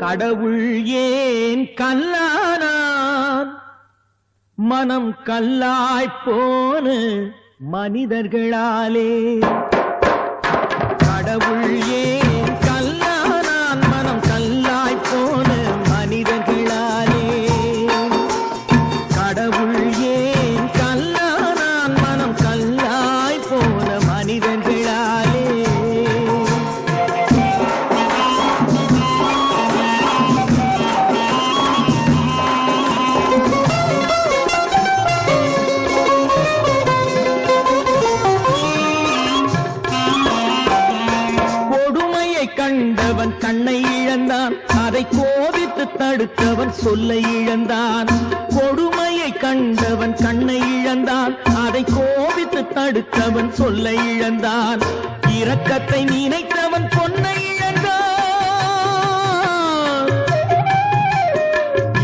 கடவுள் ஏன் கல்லானான் மனம் கல்லாய்ப்போன மனிதர்களாலே கடவுள் ஏன் கல்லானான் மனம் கல்லாய்ப்போன மனிதர்களாலே கடவுள் ஏன் கல்லானான் மனம் கல்லாய்ப்போன மனிதர்களாலே கண்டவன் கண்ணை இழந்தான் அதை கோபித்து தடுத்தவன் சொல்லை இழந்தான் கொடுமையை கண்டவன் கண்ணை இழந்தான் அதை கோபித்து தடுத்தவன் சொல்லை இழந்தான் இரக்கத்தை நினைத்தவன் பொன்னை இழந்தான்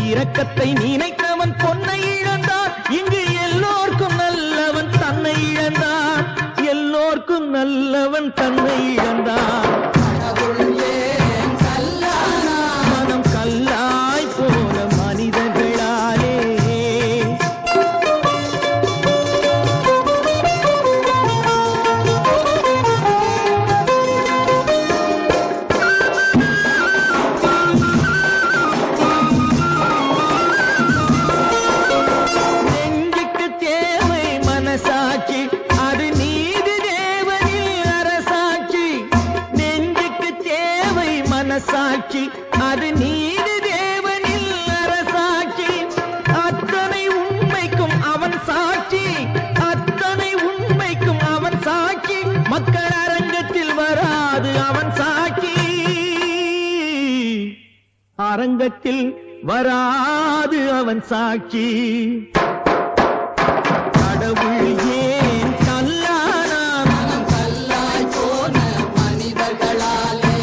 இரக்கத்தை நினைத்தவன் பொன்னை இழந்தான் இங்கு எல்லோர்க்கும் நல்லவன் தன்னை இழந்தான் எல்லோர்க்கும் நல்லவன் தன்னை இழந்தான் மனம் கல்லாய் போன மனிதர்களாலே நெஞ்சுக்கு தேவை மனசாட்சி அது நீதி தேவனில் அரசாட்சி நெஞ்சுக்கு தேவை மனசாட்சி அது நீதி தேவனில் அரசாட்சி அத்தனை உண்மைக்கும் அவன் சாட்சி அத்தனை உண்மைக்கும் அவன் சாட்சி மக்கள் அரங்கத்தில் வராது அவன் சாட்சி அரங்கத்தில் வராது அவன் சாட்சி கடவுள் ஏன் கல்லானான் மனம் கல்லாய் போன மனிதர்களாலே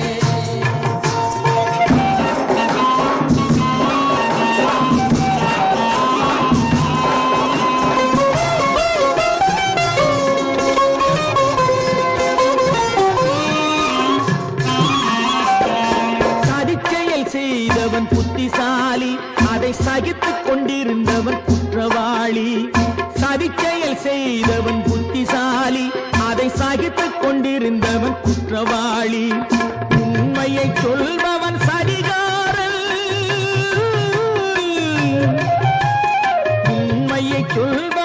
சதிச்செயல் செய்தவன் புத்திசாலி அதை சகித்துக் கொண்டிருந்தவன் குற்றவாளி சதிச்செயல் செய்தவன் புத்திசாலி அதை சகித்துக் கொண்டிருந்தவன் குற்றவாளி உண்மையை சொல்பவன் சதிகாரன் உண்மையை சொல்பவன்